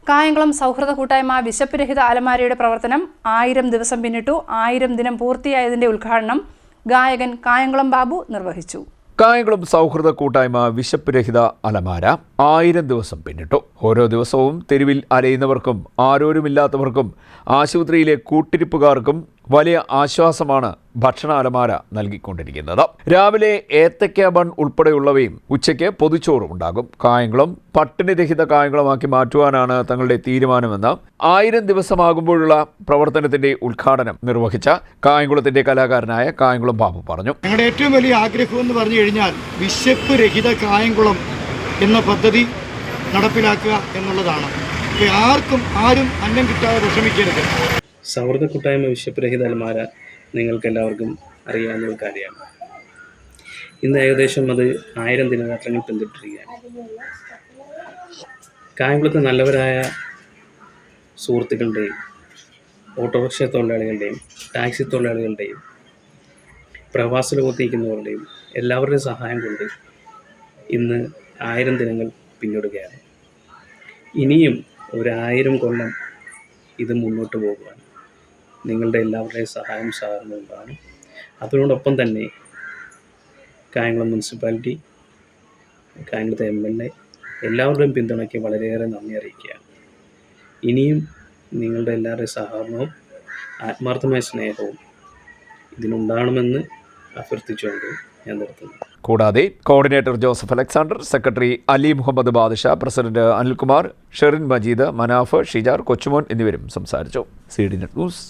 കായംകുളം സൗഹൃദ കൂട്ടായ്മ വിശപ്പ് രഹിത അലമാരയുടെ പ്രവർത്തനം 1000 ദിവസം പിന്നിട്ടു. 1000 ദിനം പൂർത്തിയായതിന്റെ ഉദ്ഘാടനം ഗായകൻ കായംകുളം ബാബു നിർവഹിച്ചു. കായംകുളം സൗഹൃദ കൂട്ടായ്മ വിശപ്പ് രഹിത അലമാര 1000 ദിവസം പിന്നിട്ടു. ഓരോ ദിവസവും തെരുവിൽ അലയുന്നവർക്കും ആരോരുമില്ലാത്തവർക്കും ആശുപത്രിയിലെ കൂട്ടിരിപ്പുകാർക്കും വലിയ ആശ്വാസമാണ് ഭക്ഷണ അലമാര നൽകിക്കൊണ്ടിരിക്കുന്നത്. രാവിലെ ഏത്തക്ക ബൺ ഉൾപ്പെടെയുള്ളവയും ഉച്ചയ്ക്ക് പൊതിച്ചോറും ഉണ്ടാകും. കായംകുളം പട്ടിണിരഹിത കായംകുളമാക്കി മാറ്റുവാനാണ് തങ്ങളുടെ തീരുമാനമെന്ന് 1000 ദിവസമാകുമ്പോഴുള്ള പ്രവർത്തനത്തിന്റെ ഉദ്ഘാടനം നിർവഹിച്ച കായംകുളത്തിന്റെ കലാകാരനായ കായംകുളം ബാബു പറഞ്ഞു. ഞങ്ങളുടെ ഏറ്റവും വലിയ ആഗ്രഹം എന്ന് പറഞ്ഞു കഴിഞ്ഞാൽ വിശപ്പ് രഹിത കായംകുളം എന്ന പദ്ധതി നടപ്പിലാക്കുക എന്നുള്ളതാണ്. ആരും അന്നം കിട്ടാതെ വിഷമിക്കരുത്. സൗഹൃദ കൂട്ടായ്മ വിശപ്പ് രഹിത അലമാര നിങ്ങൾക്കെല്ലാവർക്കും അറിയാവുന്ന ഒരു കാര്യമാണ്. ഇന്ന് ഏകദേശം അത് 1000 ദിനരാത്രങ്ങൾ പിന്തുടരുകയാണ്. കായംകുളത്തെ നല്ലവരായ സുഹൃത്തുക്കളുടെയും ഓട്ടോറിക്ഷ തൊഴിലാളികളുടെയും ടാക്സി തൊഴിലാളികളുടെയും പ്രവാസ ലോകത്തേക്കുന്നവരുടെയും എല്ലാവരുടെയും സഹായം കൊണ്ട് ഇന്ന് 1000 ദിനങ്ങൾ പിന്നിടുകയാണ്. ഇനിയും ഒരു 1000 കൊല്ലം ഇത് മുന്നോട്ട് പോകുവാൻ നിങ്ങളുടെ എല്ലാവരുടെയും സഹായം സഹകരണമുണ്ടാകും. അതിനോടൊപ്പം തന്നെ കായംകുളം മുനിസിപ്പാലിറ്റി, കായംകുളത്തെ MLA എല്ലാവരുടെയും പിന്തുണയ്ക്ക് വളരെയേറെ നന്ദി അറിയിക്കുകയാണ്. ഇനിയും നിങ്ങളുടെ എല്ലാവരുടെയും സഹകരണവും ആത്മാർത്ഥമായ സ്നേഹവും ഇതിനുണ്ടാകണമെന്ന് അഭ്യർത്ഥിച്ചുകൊണ്ട് ഞാൻ നിർത്തുന്നു. കൂടാതെ coordinator Joseph Alexander, secretary Ali Muhammad Badusha, president Anilkumar, Sherin Majeed, Manaf, Shijar, Kochumon എന്നിവരും സംസാരിച്ചു. CDNet news.